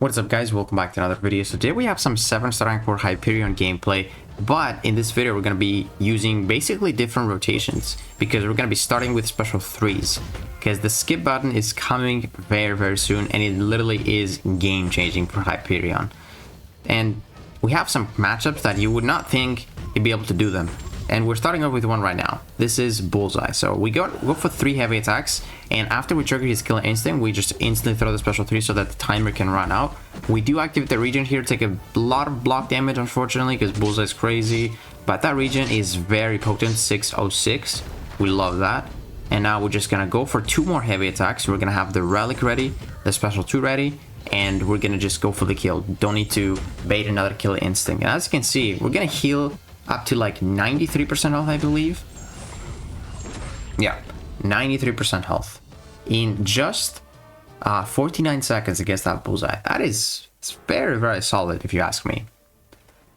What's up guys, welcome back to another video. So today we have some 7-star rank 4 Hyperion gameplay, but in this video we're going to be using basically different rotations because we're going to be starting with special 3s because the skip button is coming very soon and it literally is game changing for Hyperion. And we have some matchups that you would not think you'd be able to do them. And we're starting off with one right now. This is Bullseye. So we go for 3 heavy attacks, and after we trigger his killer instinct, we just instantly throw the special 3 so that the timer can run out. We do activate the region here, take a lot of block damage, unfortunately, because Bullseye is crazy. But that region is very potent, 606. We love that. And now we're just gonna go for 2 more heavy attacks. We're gonna have the relic ready, the special 2 ready, and we're gonna just go for the kill. Don't need to bait another killer instinct. And as you can see, we're gonna heal up to like 93% health, I believe. Yeah, 93% health in just 49 seconds against that Bullseye. It's very solid if you ask me.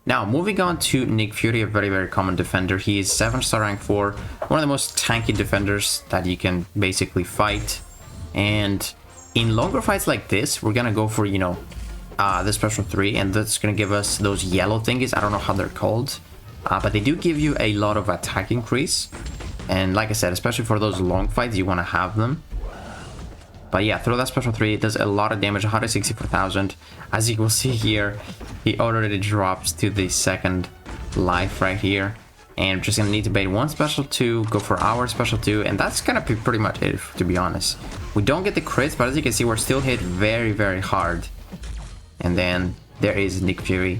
Now moving on to Nick Fury, a very common defender. He is 7-star rank 4, one of the most tanky defenders that you can basically fight. And in longer fights like this, we're gonna go for, you know, the special 3, and that's gonna give us those yellow thingies. I don't know how they're called. But they do give you a lot of attack increase, and like I said, especially for those long fights, you want to have them. But yeah, throw that special 3. It does a lot of damage, 164,000. As you will see here, he already drops to the 2nd life right here, and we're just gonna need to bait 1 special 2, go for our special 2, and that's gonna be pretty much it, to be honest. We don't get the crits, but as you can see, we're still hit very hard. And then there is Nick Fury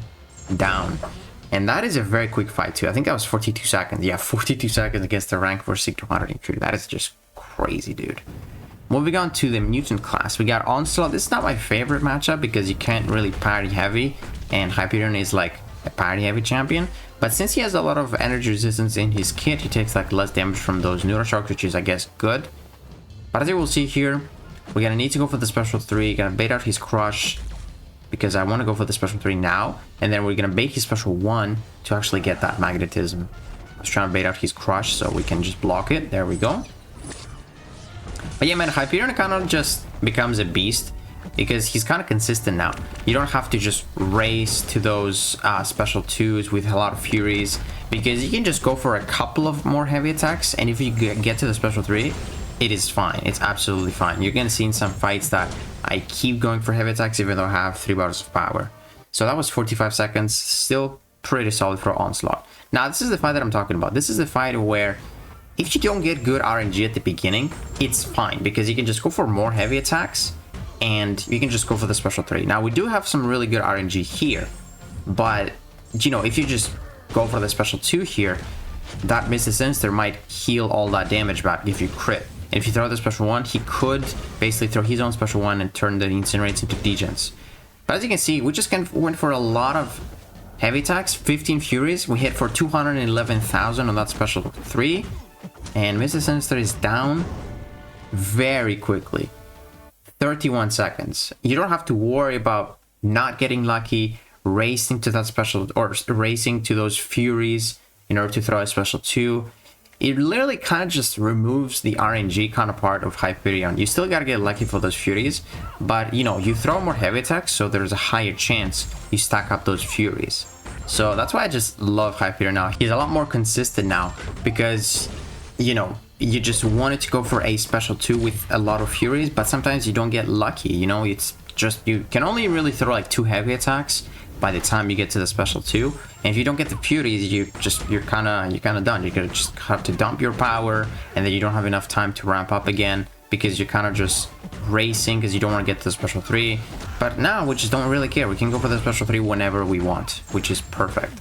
down. And that is a very quick fight too. I think that was 42 seconds. Yeah, 42 seconds against the rank 4 Sig 200 infantry. That is just crazy, dude. Moving on to the mutant class, we got Onslaught. This is not my favorite matchup because you can't really parry heavy, and Hyperion is like a parry heavy champion. But since he has a lot of energy resistance in his kit, he takes like less damage from those neutral shocks, which is I guess good. But as you will see here, we're gonna need to go for the special 3, gonna bait out his crush, because I want to go for the special 3 now, and then we're gonna bait his special 1 to actually get that magnetism. I was trying to bait out his crush so we can just block it. There we go. But yeah, man, Hyperion kind of just becomes a beast because he's kind of consistent now. You don't have to just race to those special 2s with a lot of furies, because you can just go for a couple of more heavy attacks, and if you get to the special 3, it is fine. It's absolutely fine. You're gonna see in some fights that I keep going for heavy attacks even though I have 3 bars of power. So that was 45 seconds, still pretty solid for Onslaught. Now this is the fight that I'm talking about. This is the fight where if you don't get good RNG at the beginning, it's fine because you can just go for more heavy attacks and you can just go for the special 3. Now we do have some really good RNG here, but you know, if you just go for the special 2 here, that Mr. Sinister might heal all that damage back if you crit. And if you throw the special 1, he could basically throw his own special 1 and turn the incinerates into degens. But as you can see, we just went for a lot of heavy attacks, 15 furies. We hit for 211,000 on that special 3. And Mr. Sinister is down very quickly. 31 seconds. You don't have to worry about not getting lucky, racing to that special, or racing to those furies in order to throw a special 2. It literally kind of just removes the RNG kind of part of Hyperion. You still gotta get lucky for those furies, but you know, you throw more heavy attacks, so there's a higher chance you stack up those furies. So that's why I just love Hyperion now. He's a lot more consistent now because, you know, you just wanted to go for a special 2 with a lot of furies, but sometimes you don't get lucky, you know. It's just, you can only really throw like 2 heavy attacks by the time you get to the special 2, and if you don't get the furies, you're kind of done. You're gonna just have to dump your power, and then you don't have enough time to ramp up again because you're kind of just racing because you don't want to get to the special 3. But now we just don't really care. We can go for the special 3 whenever we want, which is perfect.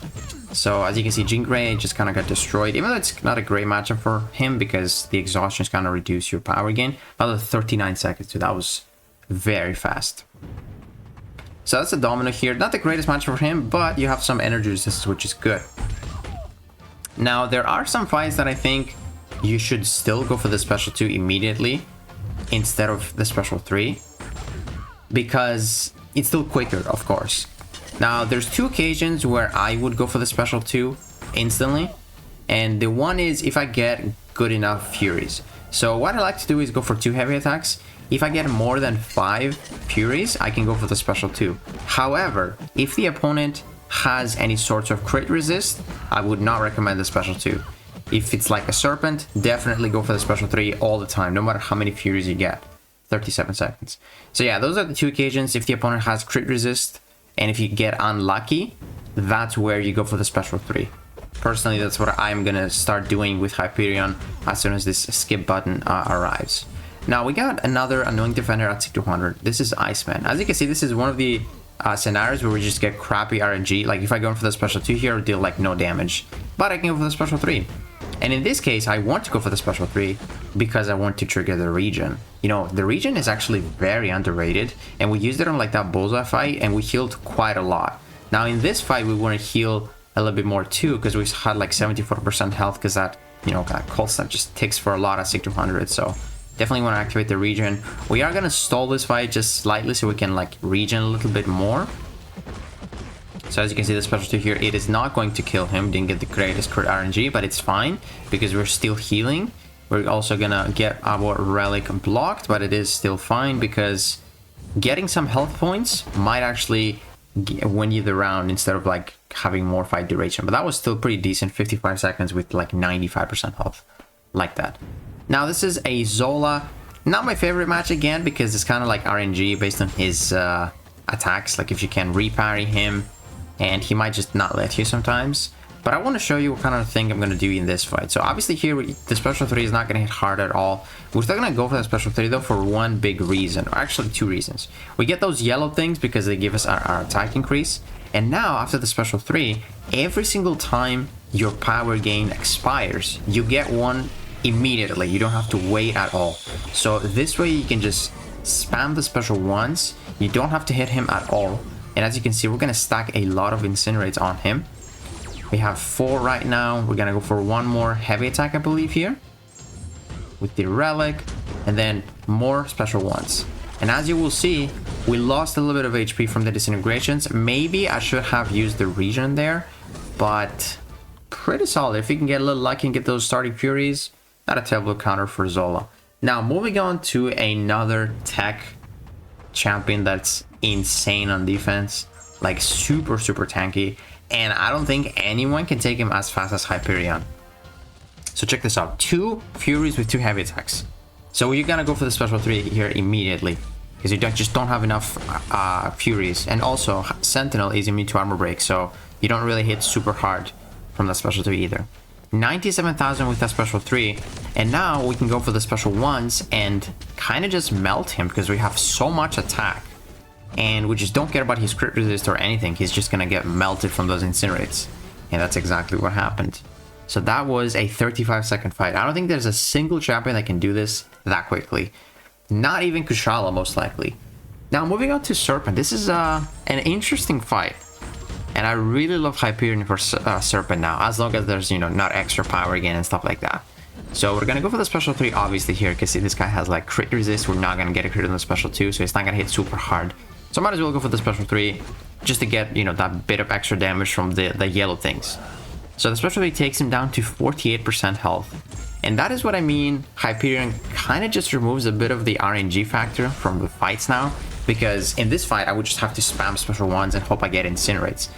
So as you can see, Jean Grey just kind of got destroyed, even though it's not a great matchup for him because the exhaustion is kind of reduce your power gain. Another 39 seconds, so that was very fast. So that's a domino here. Not the greatest match for him, but you have some energy resistance, which is good. Now, there are some fights that I think you should still go for the special 2 immediately instead of the special 3, because it's still quicker, of course. Now, there's 2 occasions where I would go for the special 2 instantly, and the one is if I get good enough furies. So what I like to do is go for 2 heavy attacks, if I get more than 5 Furies, I can go for the special 2. However, if the opponent has any sorts of crit resist, I would not recommend the special 2. If it's like a Serpent, definitely go for the special 3 all the time, no matter how many Furies you get. 37 seconds. So yeah, those are the 2 occasions. If the opponent has crit resist, and if you get unlucky, that's where you go for the special 3. Personally, that's what I'm gonna start doing with Hyperion as soon as this skip button arrives. Now we got another annoying defender at 6200. This is Iceman. As you can see, this is one of the scenarios where we just get crappy RNG. Like if I go for the special 2 here, I'll deal like no damage, but I can go for the special 3. And in this case, I want to go for the special 3 because I want to trigger the regen. You know, the regen is actually very underrated, and we used it on like that bullseye fight, and we healed quite a lot. Now in this fight, we want to heal a little bit more too, because we had like 74% health, because that, you know, that cold snap just ticks for a lot at 6200. So definitely want to activate the regen. We are going to stall this fight just slightly so we can like regen a little bit more. So as you can see, the special 2 here, it is not going to kill him. Didn't get the greatest crit RNG, but it's fine because we're still healing. We're also gonna get our relic blocked, but it is still fine because getting some health points might actually win you the round instead of like having more fight duration. But that was still pretty decent, 55 seconds with like 95% health, like that. Now this is a Zola. Not my favorite match again because it's kind of like RNG based on his attacks. Like if you can reparry him, and he might just not let you sometimes. But I want to show you what kind of thing I'm going to do in this fight. So obviously here, the special 3 is not going to hit hard at all. We're still going to go for the special 3 though for one big reason, or actually 2 reasons. We get those yellow things because they give us our attack increase. And now after the special 3, every single time your power gain expires, you get one immediately. You don't have to wait at all. So this way you can just spam the special once. You don't have to hit him at all. And as you can see, we're going to stack a lot of incinerates on him. We have 4 right now. We're going to go for one more heavy attack, I believe, here. With the relic. And then more special ones. And as you will see, we lost a little bit of HP from the disintegrations. Maybe I should have used the regen there. But pretty solid. If you can get a little lucky and get those starting Furies, not a terrible counter for Zola. Now, moving on to another tech champion that's insane on defense, like super tanky, and I don't think anyone can take him as fast as Hyperion. So check this out, 2 Furies with 2 heavy attacks. So you're gonna go for the special 3 here immediately because you just don't have enough Furies, and also Sentinel is immune to armor break, so you don't really hit super hard from the special 3 either. 97,000 with that special 3, and now we can go for the special ones and kind of just melt him because we have so much attack. And we just don't care about his crit resist or anything. He's just gonna get melted from those incinerates. And that's exactly what happened. So that was a 35-second fight. I don't think there's a single champion that can do this that quickly. Not even Kushala, most likely. Now, moving on to Serpent. This is an interesting fight. And I really love Hyperion for Serpent now, as long as there's, you know, not extra power again and stuff like that. So we're gonna go for the special 3, obviously, here, because this guy has like crit resist. We're not gonna get a crit on the special 2, so it's not gonna hit super hard. So I might as well go for the special 3 just to get, you know, that bit of extra damage from the yellow things. So the special 3 takes him down to 48% health. And that is what I mean. Hyperion kind of just removes a bit of the RNG factor from the fights now. Because in this fight, I would just have to spam special ones and hope I get incinerates.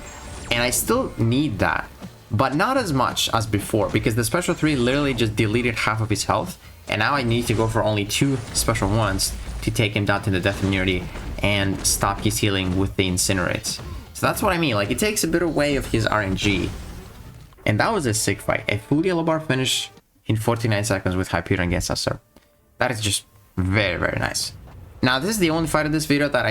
And I still need that. But not as much as before. Because the special 3 literally just deleted half of his health. And now I need to go for only 2 special ones to take him down to the death immunity and stop his healing with the incinerates. So that's what I mean, like it takes a bit away of his RNG. And that was a sick fight. A full yellow bar finish in 49 seconds with Hyperion against us, sir. That is just very nice. Now this is the only fight in this video that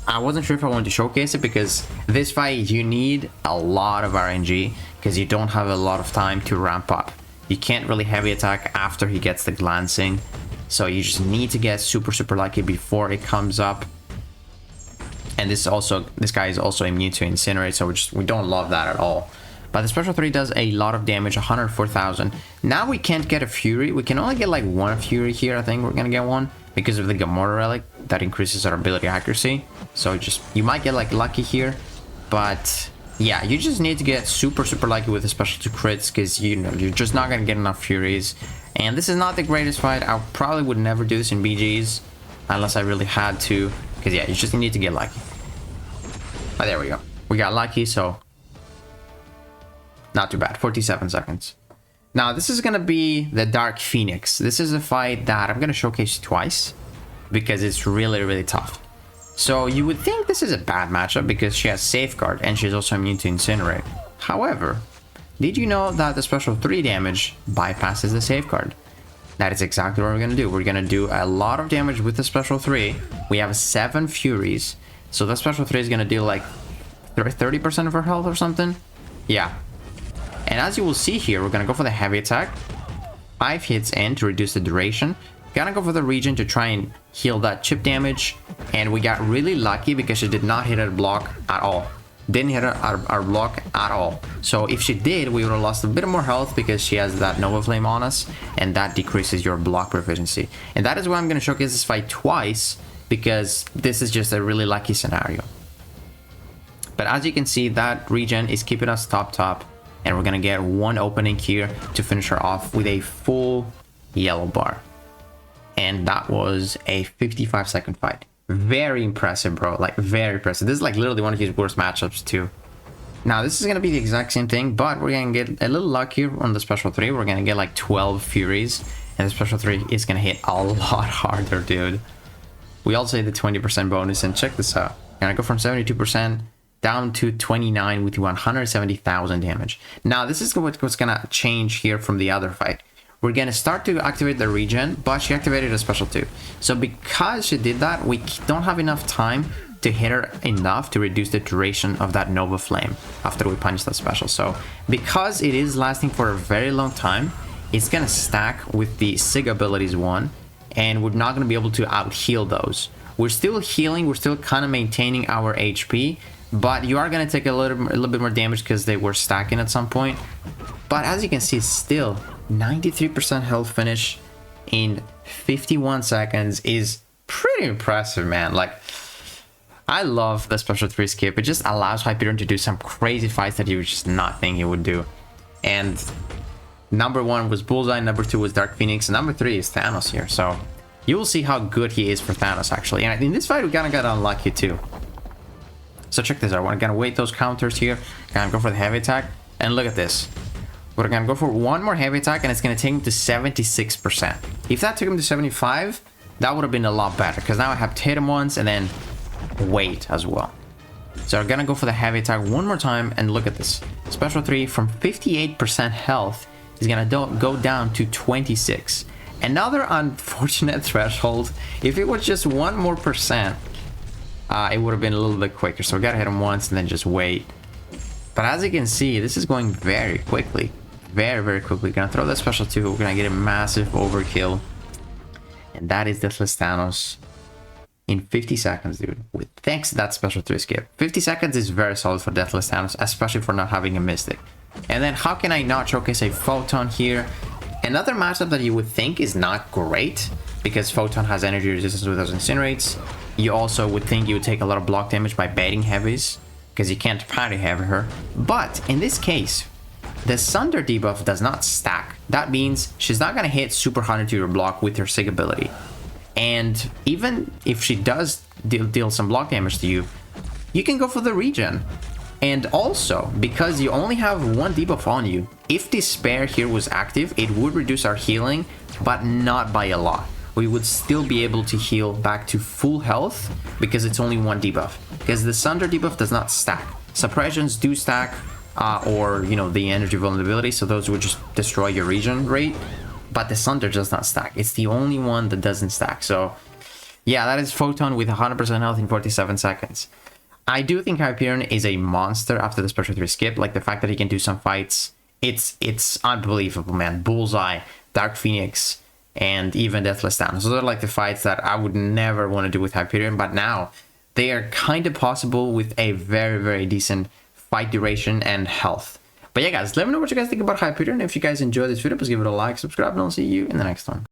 I wasn't sure if I wanted to showcase it, because this fight you need a lot of RNG because you don't have a lot of time to ramp up. You can't really heavy attack after he gets the glancing. So you just need to get super lucky before it comes up. And this guy is also immune to incinerate, so we don't love that at all. But the special 3 does a lot of damage, 104,000. Now we can't get a Fury. We can only get like 1 Fury here. I think we're gonna get 1 because of the Gamora relic that increases our ability accuracy. So you might get like lucky here, but yeah, you just need to get super lucky with the special 2 crits because you know you're just not gonna get enough Furies. And this is not the greatest fight. I probably would never do this in BGs. unless I really had to, because yeah, you just need to get lucky. But there we go, we got lucky, so not too bad. 47 seconds. Now this is gonna be the Dark Phoenix. This is a fight that I'm gonna showcase twice because it's really tough. So you would think this is a bad matchup because she has Safeguard and she's also immune to Incinerate. However, did you know that the special 3 damage bypasses the Safeguard? That is exactly what we're gonna do. We're gonna do a lot of damage with the special 3. We have 7 Furies, so the special 3 is gonna deal like 30% of her health or something. Yeah. And as you will see here, we're gonna go for the heavy attack. 5 hits in to reduce the duration. Gonna go for the regen to try and heal that chip damage. And we got really lucky because she did not hit our block at all. Didn't hit our block at all. So if she did, we would have lost a bit more health because she has that Nova Flame on us, and that decreases your block proficiency. And that is why I'm going to showcase this fight twice, because this is just a really lucky scenario. But as you can see, that regen is keeping us top, and we're going to get one opening here to finish her off with a full yellow bar. And that was a 55-second fight. Very impressive, bro. Like, very impressive. This is like literally one of his worst matchups too. Now this is gonna be the exact same thing, but we're gonna get a little luckier on the special 3. We're gonna get like 12 Furies, and the special 3 is gonna hit a lot harder, dude. We also hit the 20% bonus, and check this out. Gonna go from 72% down to 29 with 170,000 damage. Now this is what's gonna change here from the other fight. We're gonna start to activate the regen, but she activated a special 2. So because she did that, we don't have enough time to hit her enough to reduce the duration of that Nova Flame after we punch that special. So because it is lasting for a very long time, it's gonna stack with the Sig abilities 1, and we're not gonna be able to out heal those. We're still healing, we're still kind of maintaining our HP, but you are gonna take a little bit more damage because they were stacking at some point. But as you can see, still 93% health finish in 51 seconds is pretty impressive, man. Like, I love the special 3 skip. It just allows Hyperion to do some crazy fights that you would just not think he would do. And number 1 was Bullseye, number 2 was Dark Phoenix, and number 3 is Thanos here. So you will see how good he is for Thanos, actually. And in this fight, we kind of got unlucky too. So check this out. We're gonna wait those counters here. Gonna go for the heavy attack, and look at this. We're gonna go for one more heavy attack, and it's gonna take him to 76%. If that took him to 75, that would have been a lot better, because now I have to hit him once and then wait as well. So we're gonna go for the heavy attack one more time, and look at this. Special 3 from 58% health is gonna go down to 26. Another unfortunate threshold. If it was just 1 more percent, it would have been a little bit quicker. So we gotta hit him once and then just wait. But as you can see, this is going very quickly. Very quickly. Gonna throw that special 2. We're gonna get a massive overkill. And that is Deathless Thanos in 50 seconds, dude. Thanks to that special 3 skip. 50 seconds is very solid for Deathless Thanos, especially for not having a Mystic. And then how can I not showcase a Photon here? Another matchup that you would think is not great, because Photon has energy resistance with those Incinerates. You also would think you would take a lot of block damage by baiting heavies, because you can't parry heavy her. But in this case, the Sunder debuff does not stack. That means she's not going to hit super hard into your block with her Sig ability. And even if she does deal some block damage to you, you can go for the regen. And also, because you only have 1 debuff on you, if Despair here was active, it would reduce our healing, but not by a lot. We would still be able to heal back to full health because it's only 1 debuff. Because the Sunder debuff does not stack. Suppressions do stack, or, you know, the energy vulnerability, so those would just destroy your regen rate. But the Sunder does not stack. It's the only one that doesn't stack. So, yeah, that is Photon with 100% health in 47 seconds. I do think Hyperion is a monster after the special 3 skip. Like, the fact that he can do some fights, it's unbelievable, man. Bullseye, Dark Phoenix, and even Deathless Thanos. Those are like the fights that I would never want to do with Hyperion, but now they are kind of possible with a very decent fight duration and health. But yeah, guys, let me know what you guys think about Hyperion. If you guys enjoyed this video, please give it a like, subscribe, and I'll see you in the next one.